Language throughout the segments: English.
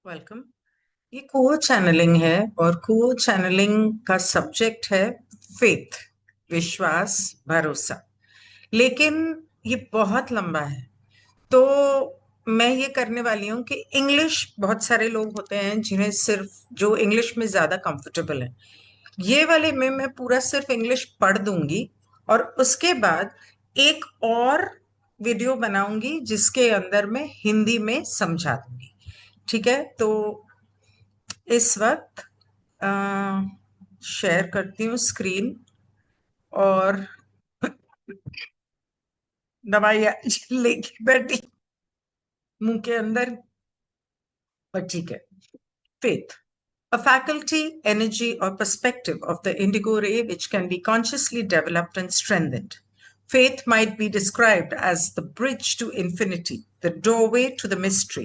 Welcome. ये quo channelling है और कुओ चैनलिंग का सब्जेक्ट है फेथ, विश्वास, भरोसा। लेकिन ये बहुत लंबा है, तो मैं ये करने वाली हूँ कि इंग्लिश, बहुत सारे लोग होते हैं जिन्हें सिर्फ जो इंग्लिश में ज्यादा कंफर्टेबल है, ये वाले में मैं पूरा सिर्फ इंग्लिश पढ़ दूंगी और उसके बाद एक और वीडियो बनाऊंगी जिसके अंदर मैं हिंदी में समझा दूंगी। ठीक है, तो इस वक्त शेयर करती हूँ स्क्रीन और दवाई लेके बैठी मुंह के अंदर, पर ठीक है। Faith, a faculty, energy, or perspective of the indigo ray which can be consciously developed and strengthened. Faith might be described as the bridge to infinity, the doorway to the mystery,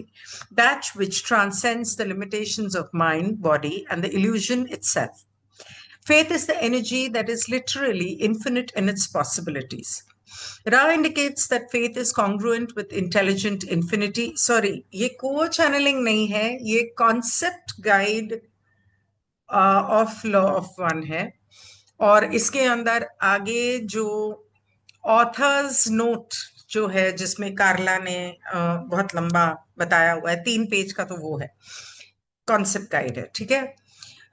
that which transcends the limitations of mind, body, and the illusion itself. Faith is the energy that is literally infinite in its possibilities. Ra indicates that faith is congruent with intelligent infinity. Sorry, ये co channeling नहीं है, ये concept guide of law of one है। और इसके अंदर आगे जो ऑथर्स नोट जो है, जिसमें कार्ला ने बहुत लंबा बताया हुआ है, 3 पेज का, तो वो है कॉन्सेप्ट गाइड है। ठीक है।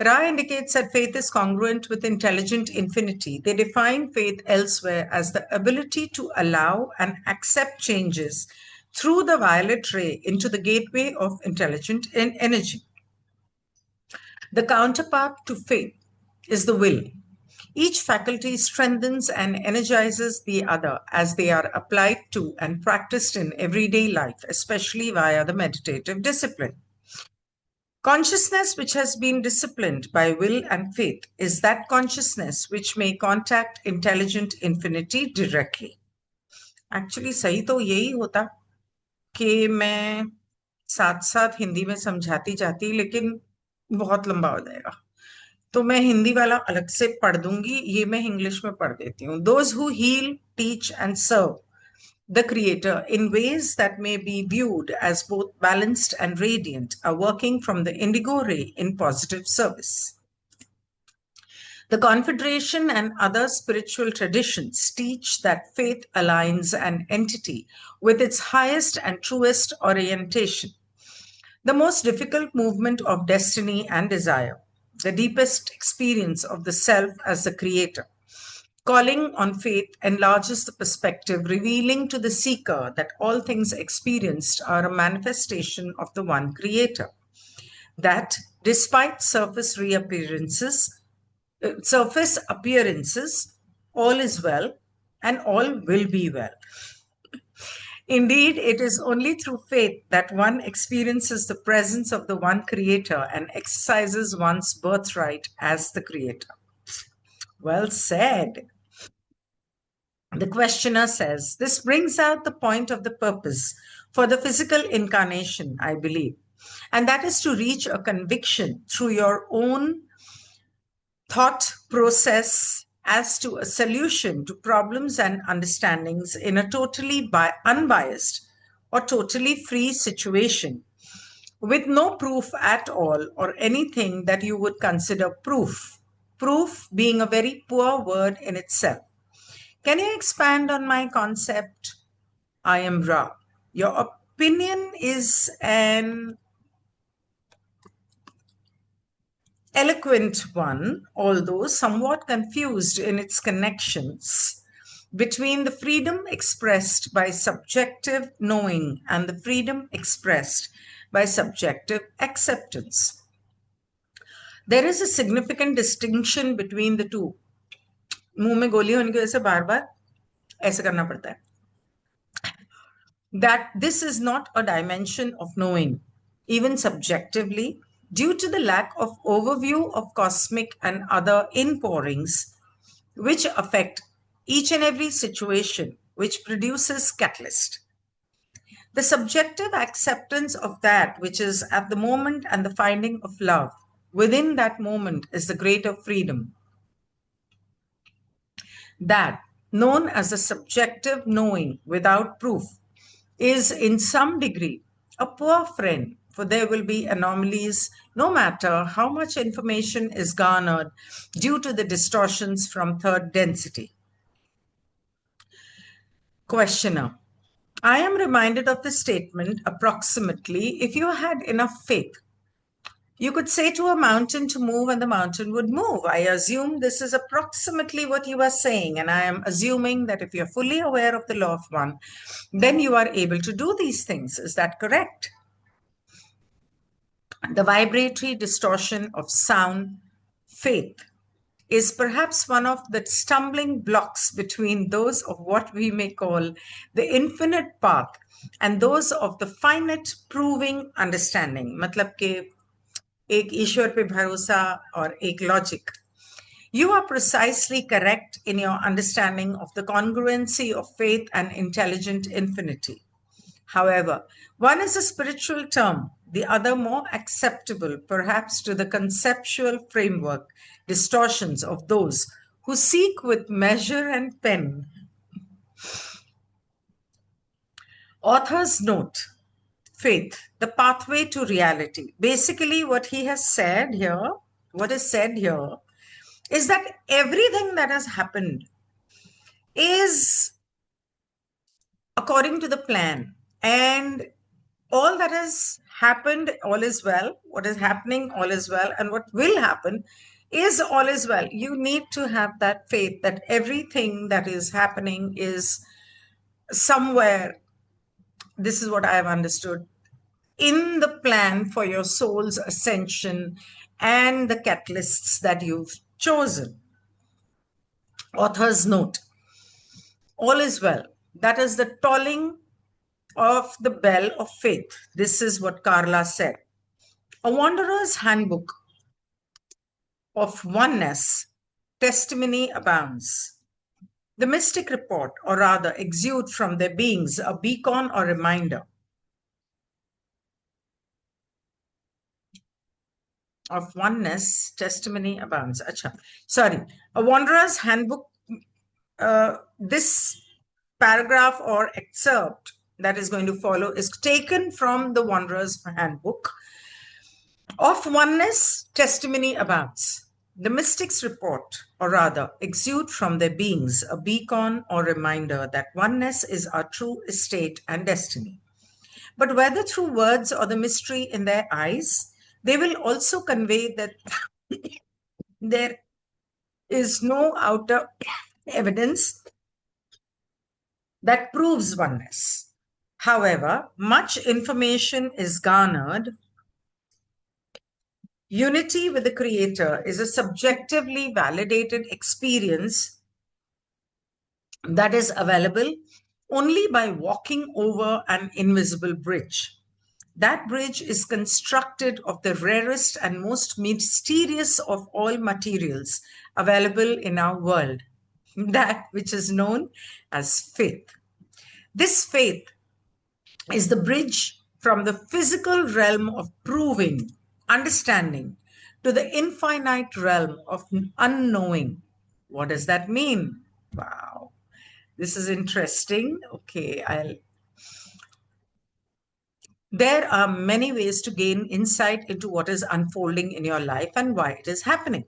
Ra indicates that faith is congruent with intelligent infinity. They define faith elsewhere as the ability to allow and accept changes through the violet ray into the gateway of intelligent energy. The counterpart to faith is the will. Each faculty strengthens and energizes the other as they are applied to and practiced in everyday life, especially via the meditative discipline. Consciousness which has been disciplined by will and faith is that consciousness which may contact intelligent infinity directly. Actually, सही तो यही होता कि मैं साथ साथ हिंदी में समझाती जाती, लेकिन बहुत लंबा हो जाएगा, तो मैं हिंदी वाला अलग से पढ़ दूंगी, ये मैं इंग्लिश में पढ़ देती हूँ। Those who heal, teach and serve the creator in ways that may be viewed as both balanced and radiant are working from the indigo ray in positive service. The Confederation and other spiritual traditions teach that faith aligns an entity with its highest and truest orientation, the most difficult movement of destiny and desire, the deepest experience of the self as the creator. Calling on faith enlarges the perspective, revealing to the seeker that all things experienced are a manifestation of the one creator. That despite surface appearances, all is well and all will be well. Indeed, it is only through faith that one experiences the presence of the one creator and exercises one's birthright as the creator. Well said. The questioner says, this brings out the point of the purpose for the physical incarnation, I believe, and that is to reach a conviction through your own thought process as to a solution to problems and understandings in a totally unbiased or totally free situation, with no proof at all or anything that you would consider proof. Proof being a very poor word in itself. Can you expand on my concept? I am Ra. Your opinion is an eloquent one, although somewhat confused in its connections between the freedom expressed by subjective knowing and the freedom expressed by subjective acceptance. There is a significant distinction between the two. मुंह में गोली होने की वजह से बार बार ऐसे करना पड़ता है. That this is not a dimension of knowing, even subjectively, due to the lack of overview of cosmic and other inpourings which affect each and every situation, which produces catalyst. The subjective acceptance of that which is at the moment and the finding of love within that moment is the greater freedom. That, known as the subjective knowing without proof, is in some degree a poor friend for there will be anomalies no matter how much information is garnered due to the distortions from third density. Questioner. I am reminded of the statement approximately, if you had enough faith, you could say to a mountain to move and the mountain would move. I assume this is approximately what you are saying. And I am assuming that if you're fully aware of the law of one, then you are able to do these things. Is that correct? The vibratory distortion of sound, faith, is perhaps one of the stumbling blocks between those of what we may call the infinite path and those of the finite proving understanding. मतलब के एक ईश्वर पे भरोसा और एक logic. You are precisely correct in your understanding of the congruency of faith and intelligent infinity. However, one is a spiritual term, the other more acceptable, perhaps, to the conceptual framework distortions of those who seek with measure and pen. Author's note, faith, the pathway to reality. Basically, what he has said here, what is said here, is that everything that has happened is according to the plan, and all that has happened, all is well. What is happening, all is well. And what will happen is all is well. You need to have that faith that everything that is happening is somewhere, this is what I have understood, in the plan for your soul's ascension and the catalysts that you've chosen. Author's note, all is well. That is the tolling of the bell of faith. This is what Carla said. A Wanderer's Handbook of Oneness, testimony abounds. The mystic report, or rather exude from their beings a beacon or reminder of oneness, testimony abounds. Achha. Sorry, a Wanderer's Handbook, this paragraph or excerpt that is going to follow is taken from the Wanderer's Handbook. Of oneness, testimony abounds. The mystics report, or rather exude from their beings a beacon or reminder that oneness is our true estate and destiny. But whether through words or the mystery in their eyes, they will also convey that there is no outer evidence that proves oneness. However, much information is garnered. Unity with the Creator is a subjectively validated experience that is available only by walking over an invisible bridge. That bridge is constructed of the rarest and most mysterious of all materials available in our world, that which is known as faith. This faith is the bridge from the physical realm of proving, understanding, to the infinite realm of unknowing. What does that mean? Wow, this is interesting. Okay, there are many ways to gain insight into what is unfolding in your life and why it is happening.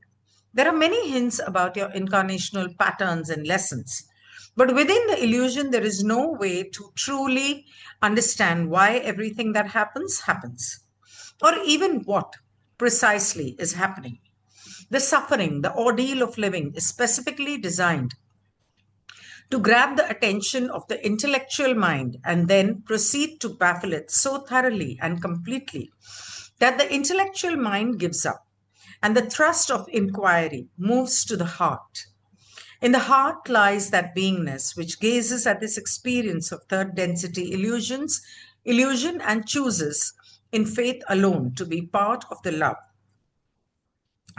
There are many hints about your incarnational patterns and lessons. But within the illusion, there is no way to truly understand why everything that happens, happens, or even what precisely is happening. The suffering, the ordeal of living is specifically designed to grab the attention of the intellectual mind and then proceed to baffle it so thoroughly and completely that the intellectual mind gives up and the thrust of inquiry moves to the heart. In the heart lies that beingness which gazes at this experience of third density illusion and chooses in faith alone to be part of the love,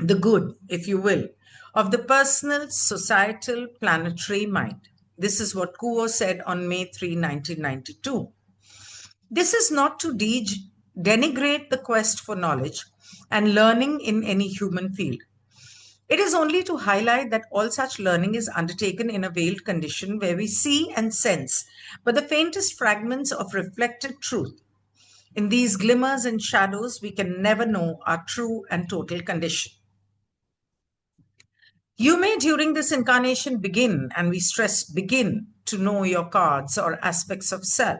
the good, if you will, of the personal, societal, planetary mind. This is what Kuo said on May 3, 1992. This is not to denigrate the quest for knowledge and learning in any human field. It is only to highlight that all such learning is undertaken in a veiled condition where we see and sense but the faintest fragments of reflected truth. In these glimmers and shadows, we can never know our true and total condition. You may, during this incarnation, begin, and we stress begin, to know your cards or aspects of self.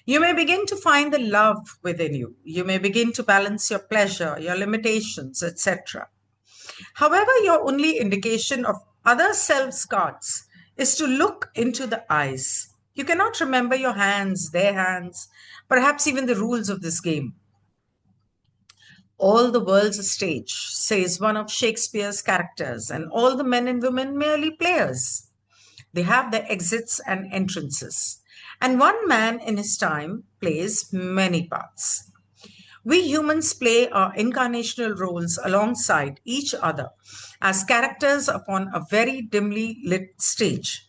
You may begin to find the love within you. You may begin to balance your pleasure, your limitations, etc. However, your only indication of other selves' cards is to look into the eyes. You cannot remember your hands, their hands, perhaps even the rules of this game. All the world's a stage, says one of Shakespeare's characters, and all the men and women merely players. They have their exits and entrances. And one man in his time plays many parts. We humans play our incarnational roles alongside each other as characters upon a very dimly lit stage.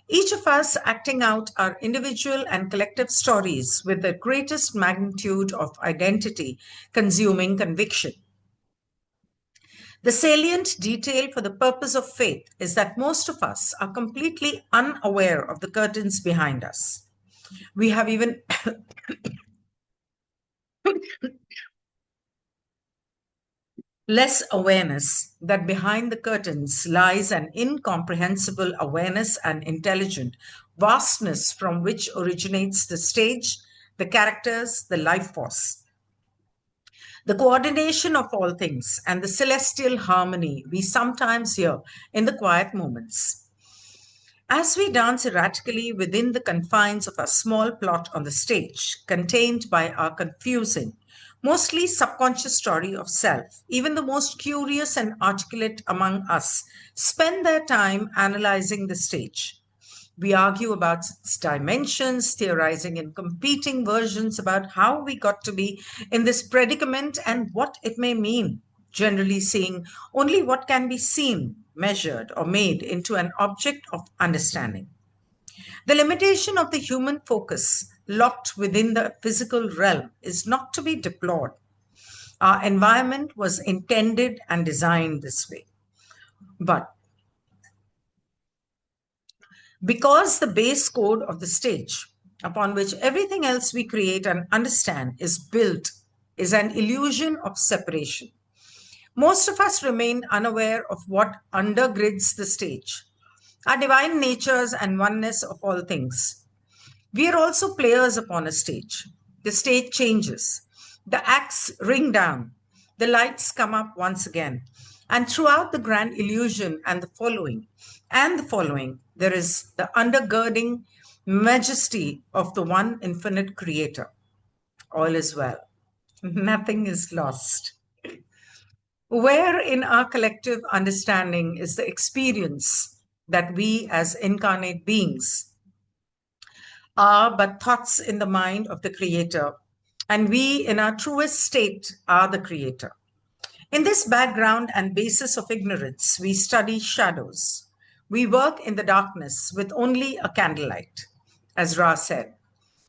Each of us acting out our individual and collective stories with the greatest magnitude of identity consuming conviction. The salient detail for the purpose of faith is that most of us are completely unaware of the curtains behind us. We have even less awareness that behind the curtains lies an incomprehensible awareness and intelligent vastness from which originates the stage, the characters, the life force. The coordination of all things and the celestial harmony we sometimes hear in the quiet moments. As we dance erratically within the confines of a small plot on the stage, contained by our confusing, mostly subconscious story of self, even the most curious and articulate among us spend their time analyzing the stage. We argue about its dimensions, theorizing in competing versions about how we got to be in this predicament and what it may mean, generally seeing only what can be seen, measured, or made into an object of understanding. The limitation of the human focus locked within the physical realm is not to be deplored. Our environment was intended and designed this way. But because the base code of the stage, upon which everything else we create and understand is built, is an illusion of separation, most of us remain unaware of what undergirds the stage, our divine natures and oneness of all things. We are also players upon a stage. The stage changes. The acts ring down. The lights come up once again. And throughout the grand illusion and the following, there is the undergirding majesty of the one infinite creator. All is well. Nothing is lost. Where in our collective understanding is the experience that we as incarnate beings are but thoughts in the mind of the Creator, and we in our truest state are the Creator. In this background and basis of ignorance, we study shadows. We work in the darkness with only a candlelight, as Ra said.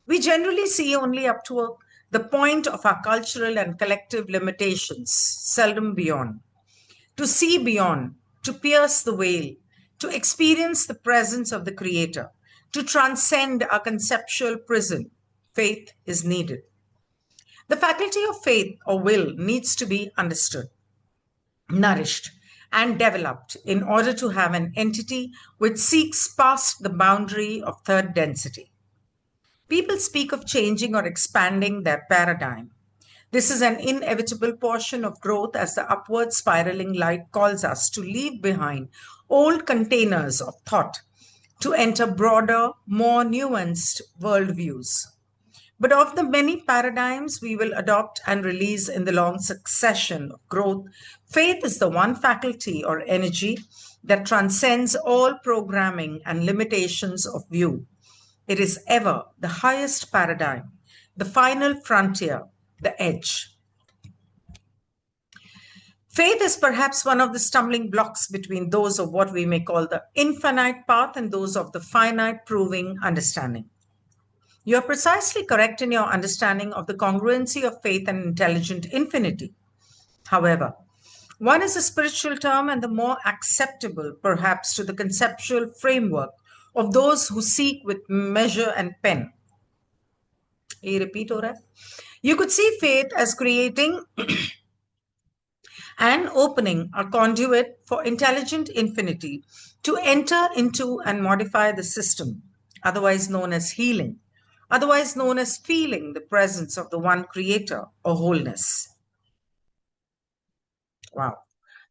We generally see only up to the point of our cultural and collective limitations, seldom beyond. To see beyond, to pierce the veil, to experience the presence of the Creator, to transcend our conceptual prison, faith is needed. The faculty of faith or will needs to be understood, nourished, and developed in order to have an entity which seeks past the boundary of third density. People speak of changing or expanding their paradigm. This is an inevitable portion of growth as the upward spiraling light calls us to leave behind old containers of thought, to enter broader, more nuanced worldviews. But of the many paradigms we will adopt and release in the long succession of growth, faith is the one faculty or energy that transcends all programming and limitations of view. It is ever the highest paradigm, the final frontier, the edge. Faith is perhaps one of the stumbling blocks between those of what we may call the infinite path and those of the finite proving understanding. You are precisely correct in your understanding of the congruency of faith and intelligent infinity. However, one is a spiritual term and the more acceptable, perhaps, to the conceptual framework of those who seek with measure and pen. ये repeat हो रहा है? You could see faith as creating and opening a conduit for intelligent infinity to enter into and modify the system, otherwise known as healing, otherwise known as feeling the presence of the one creator or wholeness. Wow.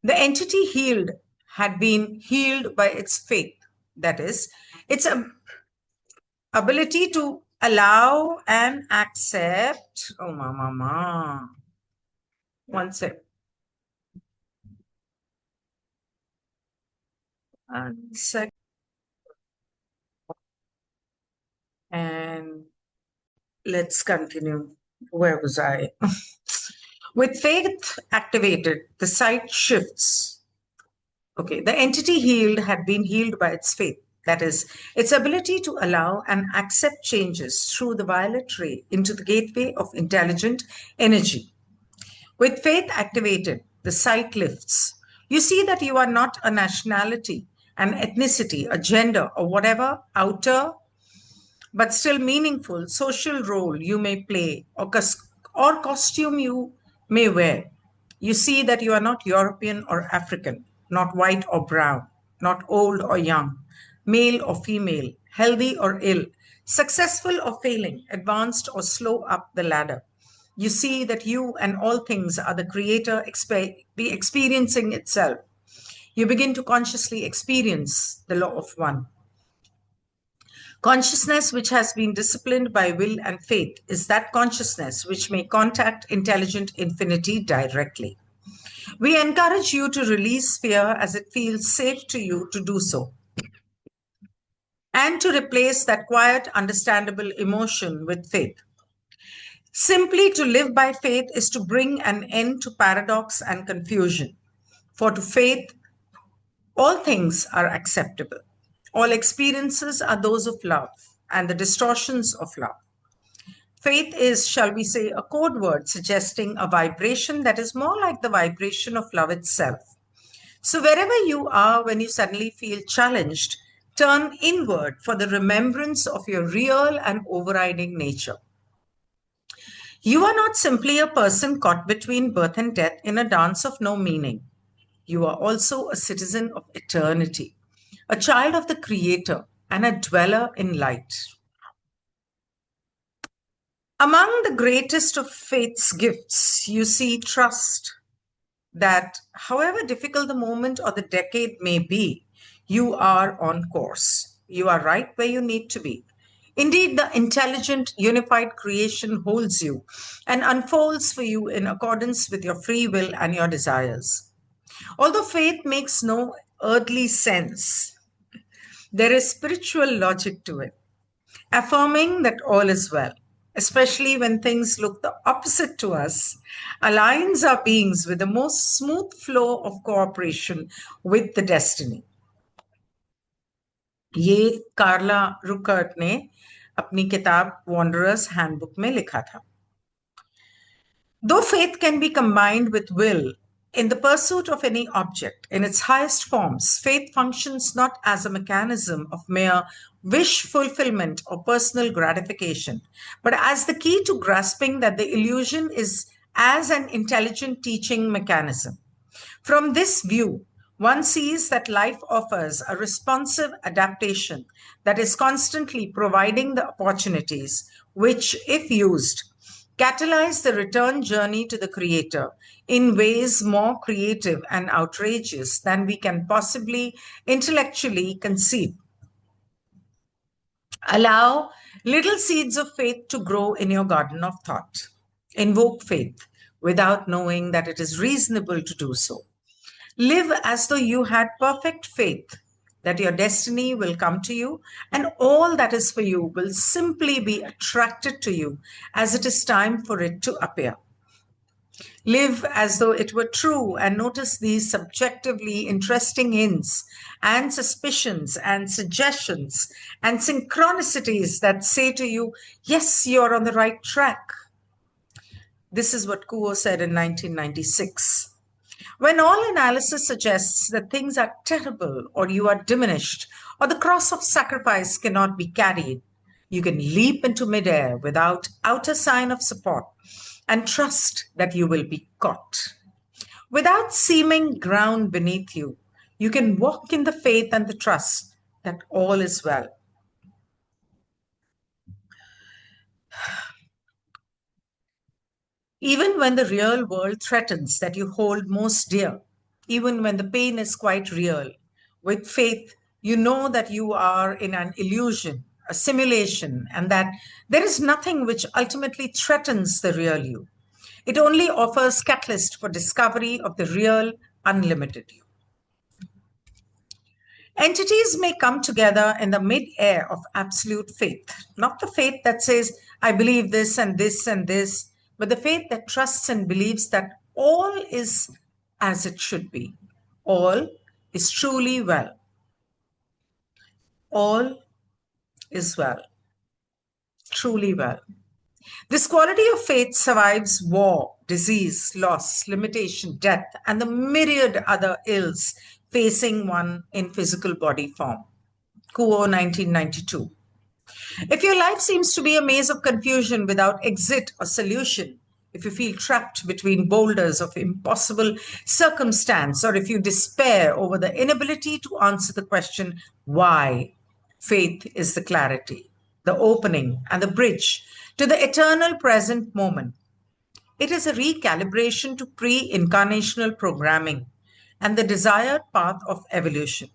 The entity healed had been healed by its faith, that is, its ability to allow and accept. Oh, mama. One sec. One sec. And let's continue. Where was I? With faith activated, the site shifts. Okay, the entity healed had been healed by its faith. That is, its ability to allow and accept changes through the violet ray into the gateway of intelligent energy. With faith activated, the sight lifts. You see that you are not a nationality, an ethnicity, a gender, or whatever outer but still meaningful social role you may play or costume you may wear. You see that you are not European or African, not white or brown, not old or young, male or female, healthy or ill, successful or failing, advanced or slow up the ladder. You see that you and all things are the creator be experiencing itself. You begin to consciously experience the law of one. Consciousness, which has been disciplined by will and faith, is that consciousness which may contact intelligent infinity directly. We encourage you to release fear as it feels safe to you to do so, and to replace that quiet, understandable emotion with faith. Simply to live by faith is to bring an end to paradox and confusion. For to faith, all things are acceptable. All experiences are those of love and the distortions of love. Faith is, shall we say, a code word suggesting a vibration that is more like the vibration of love itself. So, wherever you are when you suddenly feel challenged, turn inward for the remembrance of your real and overriding nature. You are not simply a person caught between birth and death in a dance of no meaning. You are also a citizen of eternity, a child of the Creator, and a dweller in light. Among the greatest of faith's gifts, you see trust that however difficult the moment or the decade may be, you are on course. You are right where you need to be. Indeed, the intelligent, unified creation holds you and unfolds for you in accordance with your free will and your desires. Although faith makes no earthly sense, there is spiritual logic to it, affirming that all is well, especially when things look the opposite to us, aligns our beings with the most smooth flow of cooperation with the destiny. ये कार्ला रुकर्ट ने अपनी किताब wanderers handbook में लिखा था. Though faith can be combined with will in the pursuit of any object in its highest forms, faith functions not as a mechanism of mere wish fulfillment or personal gratification, but as the key to grasping that the illusion is as an intelligent teaching mechanism. From this view, one sees that life offers a responsive adaptation that is constantly providing the opportunities which, if used, catalyze the return journey to the Creator in ways more creative and outrageous than we can possibly intellectually conceive. Allow little seeds of faith to grow in your garden of thought. Invoke faith without knowing that it is reasonable to do so. Live as though you had perfect faith that your destiny will come to you and all that is for you will simply be attracted to you as it is time for it to appear. Live as though it were true and notice these subjectively interesting hints and suspicions and suggestions and synchronicities that say to you, yes, you're on the right track. This is what Kuo said in 1996. When all analysis suggests that things are terrible or you are diminished or the cross of sacrifice cannot be carried, you can leap into midair without outer sign of support and trust that you will be caught. Without seeming ground beneath you, you can walk in the faith and the trust that all is well. Even when the real world threatens that you hold most dear, even when the pain is quite real, with faith, you know that you are in an illusion, a simulation, and that there is nothing which ultimately threatens the real you. It only offers catalyst for discovery of the real, unlimited you. Entities may come together in the mid-air of absolute faith, not the faith that says, I believe this and this and this, but the faith that trusts and believes that all is as it should be. All is truly well. All is well, truly well. This quality of faith survives war, disease, loss, limitation, death, and the myriad other ills facing one in physical body form. Kuo 1992. If your life seems to be a maze of confusion without exit or solution, if you feel trapped between boulders of impossible circumstance, or if you despair over the inability to answer the question, why, faith is the clarity, the opening, and the bridge to the eternal present moment. It is a recalibration to pre incarnational programming and the desired path of evolution.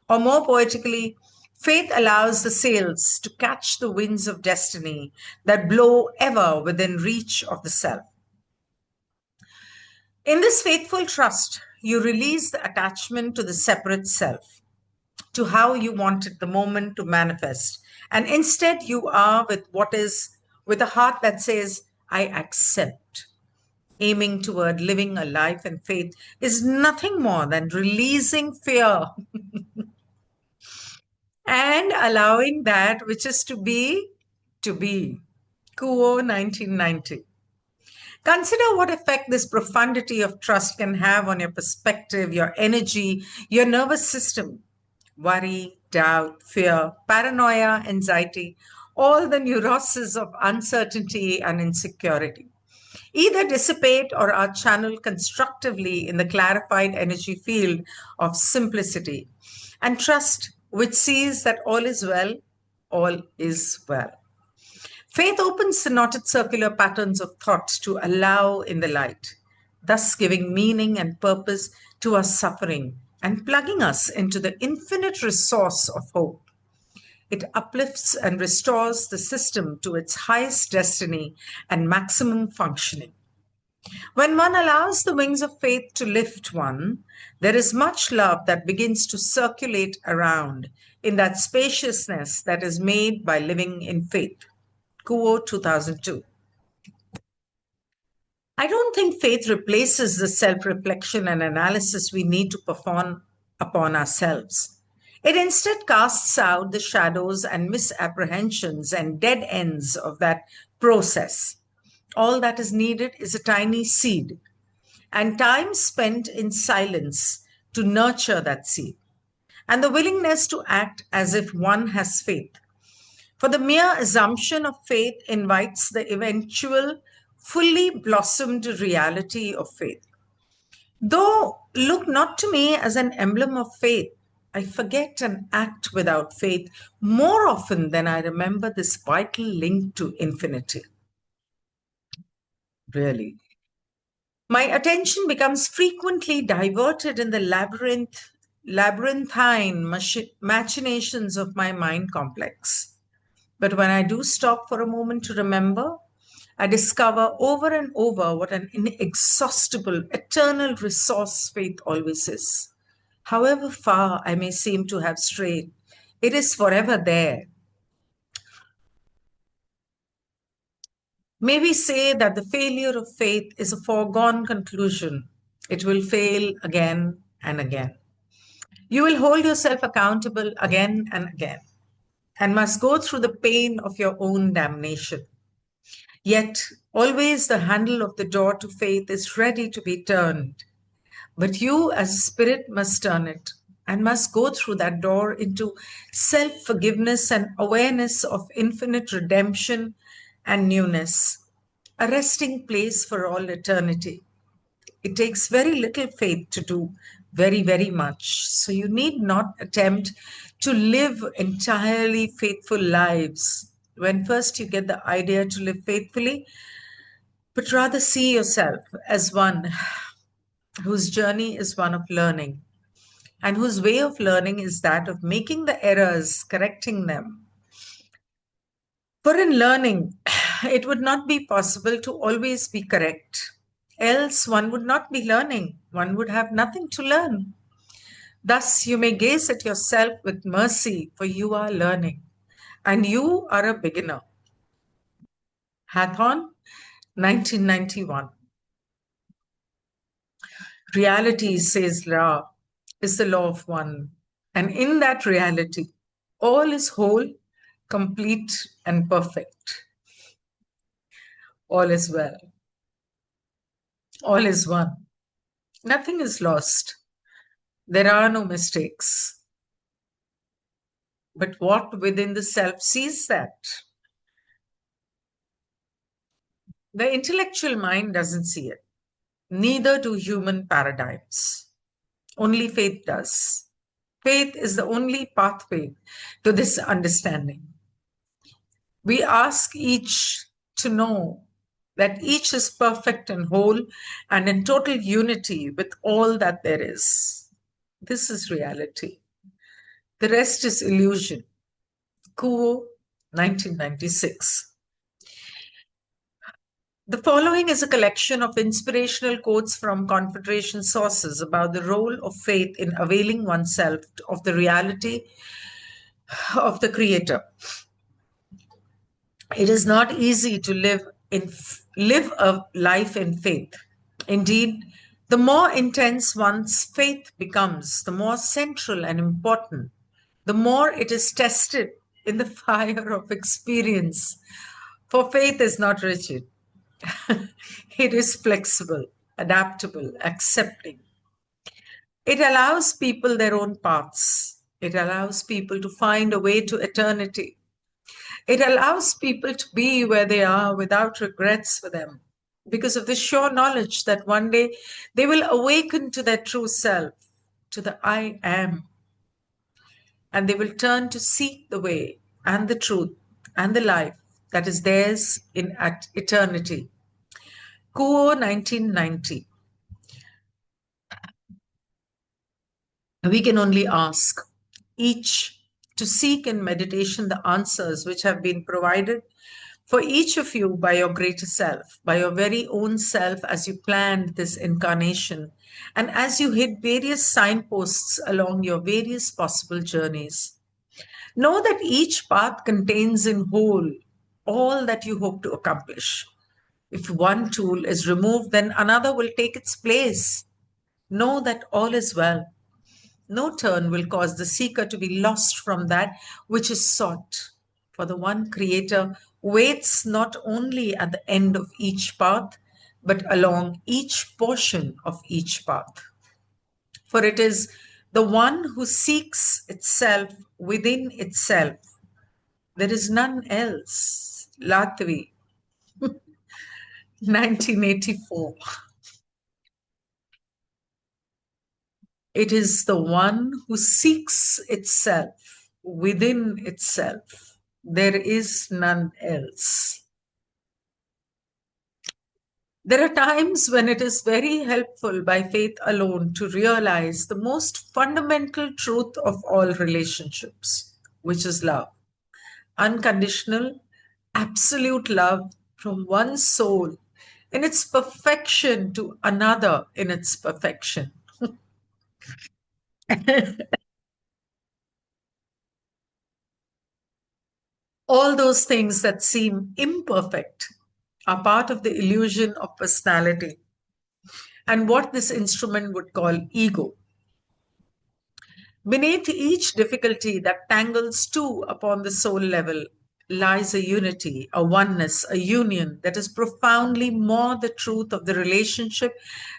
Or more poetically, faith allows the sails to catch the winds of destiny that blow ever within reach of the self. In this faithful trust, you release the attachment to the separate self, to how you wanted the moment to manifest. And instead, you are with what is, with a heart that says, I accept. Aiming toward living a life in faith is nothing more than releasing fear and allowing that which is to be to be. Kuo 1990. Consider what effect this profundity of trust can have on your perspective, your energy, your nervous system. Worry, doubt, fear, paranoia, anxiety, all the neuroses of uncertainty and insecurity either dissipate or are channeled constructively in the clarified energy field of simplicity and trust, which sees that all is well, all is well. Faith opens the knotted circular patterns of thought to allow in the light, thus giving meaning and purpose to our suffering and plugging us into the infinite resource of hope. It uplifts and restores the system to its highest destiny and maximum functioning. When one allows the wings of faith to lift one, there is much love that begins to circulate around in that spaciousness that is made by living in faith. Kuo 2002. I don't think faith replaces the self reflection and analysis we need to perform upon ourselves. It instead casts out the shadows and misapprehensions and dead ends of that process. All that is needed is a tiny seed and time spent in silence to nurture that seed, and the willingness to act as if one has faith. For the mere assumption of faith invites the eventual, fully blossomed reality of faith. Though look not to me as an emblem of faith, I forget and act without faith more often than I remember this vital link to infinity. Really. My attention becomes frequently diverted in the labyrinthine machinations of my mind complex. But when I do stop for a moment to remember, I discover over and over what an inexhaustible, eternal resource faith always is. However far I may seem to have strayed, it is forever there. May we say that the failure of faith is a foregone conclusion. It will fail again and again. You will hold yourself accountable again and again and must go through the pain of your own damnation. Yet, always the handle of the door to faith is ready to be turned. But you, as a spirit, must turn it and must go through that door into self forgiveness and awareness of infinite redemption and newness. a resting place for all eternity. It takes very little faith to do very, very much. So you need not attempt to live entirely faithful lives when first you get the idea to live faithfully, but rather see yourself as one whose journey is one of learning and whose way of learning is that of making the errors, correcting them. For in learning, it would not be possible to always be correct. Else, one would not be learning. One would have nothing to learn. Thus, you may gaze at yourself with mercy, for you are learning, and you are a beginner. Hathorn, 1991. Reality, says Ra, is the law of one, and in that reality, all is whole, complete, and perfect. All is well. All is one. Nothing is lost. There are no mistakes. But what within the self sees that? The intellectual mind doesn't see it. Neither do human paradigms. Only faith does. Faith is the only pathway to this understanding. We ask each to know that each is perfect and whole and in total unity with all that there is. This is reality. The rest is illusion. Kuo, 1996. The following is a collection of inspirational quotes from Confederation sources about the role of faith in availing oneself of the reality of the Creator. It is not easy to live a life in faith. Indeed, the more intense one's faith becomes, the more central and important, the more it is tested in the fire of experience. For faith is not rigid. It is flexible, adaptable, accepting. It allows people their own paths. It allows people to find a way to eternity. It allows people to be where they are without regrets for them because of the sure knowledge that one day they will awaken to their true self, to the I am, and they will turn to seek the way and the truth and the life that is theirs in eternity. Kuo, 1990. We can only ask each to seek in meditation the answers which have been provided for each of you by your greater self, by your very own self as you planned this incarnation and as you hit various signposts along your various possible journeys. Know that each path contains in whole all that you hope to accomplish. If one tool is removed, then another will take its place. Know that all is well. No turn will cause the seeker to be lost from that which is sought. For the one Creator waits not only at the end of each path, but along each portion of each path. For it is the one who seeks itself within itself. There is none else. Latvi, 1984. It is the one who seeks itself within itself. There is none else. There are times when it is very helpful by faith alone to realize the most fundamental truth of all relationships, which is love. Unconditional, absolute love from one soul in its perfection to another in its perfection. All those things that seem imperfect are part of the illusion of personality and what this instrument would call ego. Beneath each difficulty that tangles two upon the soul level lies a unity, a oneness, a union that is profoundly more the truth of the relationship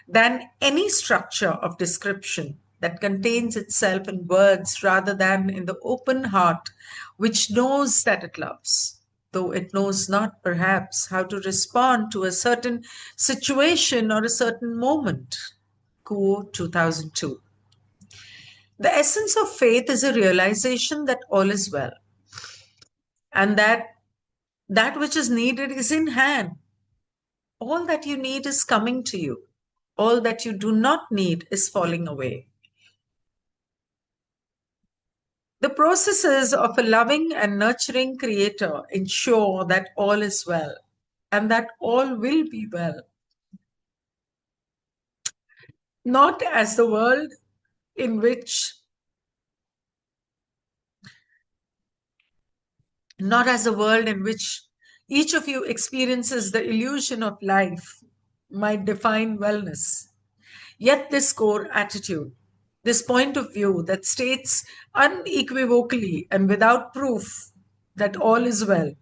than any structure of description that contains itself in words rather than in the open heart which knows that it loves, though it knows not perhaps how to respond to a certain situation or a certain moment. Kuo 2002. The essence of faith is a realization that all is well and that that which is needed is in hand. All that you need is coming to you. All that you do not need is falling away. The processes of a loving and nurturing creator ensure that all is well and that all will be well. Not as the world in which not as a world in which each of you experiences the illusion of life might define wellness. Yet this core attitude, this point of view that states unequivocally and without proof that all is well,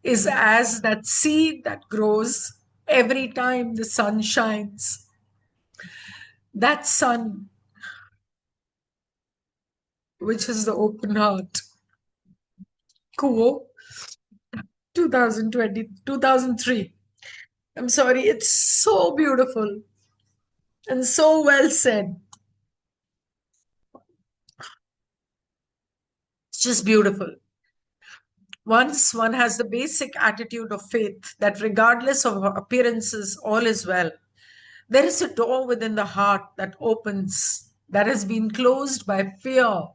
is as that seed that grows every time the sun shines. That sun, which is the open heart. Kuo, 2003. I'm sorry, it's so beautiful and so well said. It's just beautiful. Once one has the basic attitude of faith that regardless of appearances, all is well, there is a door within the heart that opens, that has been closed by fear.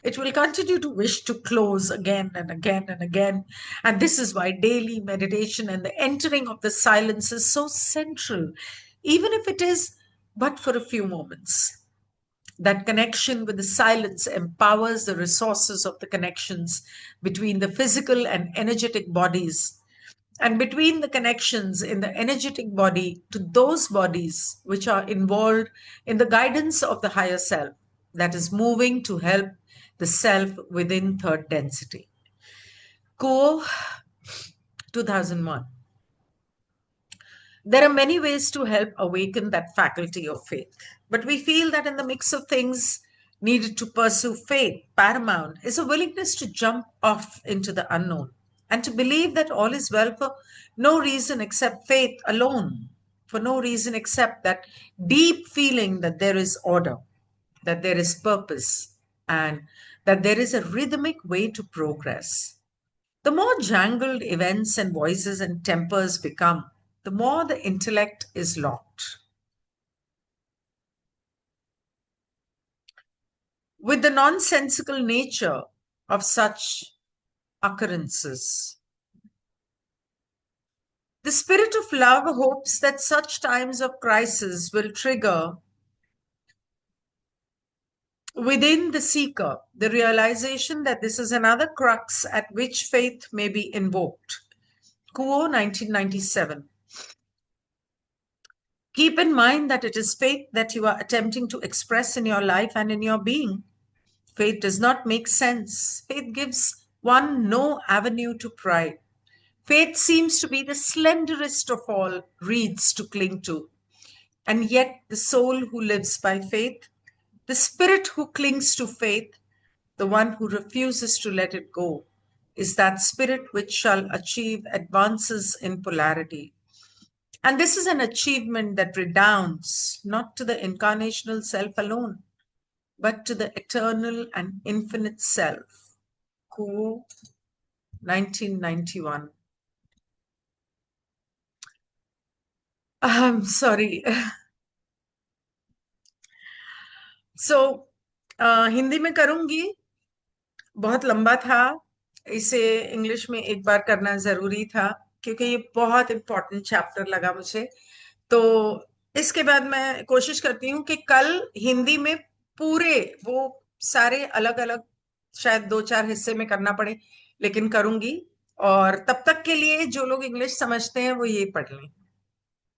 It will continue to wish to close again and again and again. And this is why daily meditation and the entering of the silence is so central, even if it is but for a few moments. That connection with the silence empowers the resources of the connections between the physical and energetic bodies, and between the connections in the energetic body to those bodies which are involved in the guidance of the higher self that is moving to help the self within third density. Kuo 2001. There are many ways to help awaken that faculty of faith, but we feel that in the mix of things needed to pursue faith, paramount is a willingness to jump off into the unknown and to believe that all is well for no reason except faith alone, for no reason except that deep feeling that there is order, that there is purpose, and that there is a rhythmic way to progress. The more jangled events and voices and tempers become, the more the intellect is locked. With the nonsensical nature of such occurrences, the spirit of love hopes that such times of crisis will trigger within the seeker the realization that this is another crux at which faith may be invoked. Kuo 1997. Keep in mind that it is faith that you are attempting to express in your life and in your being. Faith does not make sense. Faith gives one no avenue to pride. Faith seems to be the slenderest of all reeds to cling to. And yet, the soul who lives by faith, the spirit who clings to faith, the one who refuses to let it go, is that spirit which shall achieve advances in polarity. And this is an achievement that redounds not to the incarnational self alone, but to the eternal and infinite self. Kuo, 1991. I'm sorry. So, Hindi में करूंगी, बहुत लंबा था, इसे English में एक बार करना जरूरी था क्योंकि ये बहुत इंपॉर्टेंट चैप्टर लगा मुझे. तो इसके बाद मैं कोशिश करती हूँ कि कल हिंदी में पूरे वो सारे अलग अलग शायद 2-4 हिस्से में करना पड़े, लेकिन करूंगी. और तब तक के लिए जो लोग इंग्लिश समझते हैं वो ये पढ़ लें.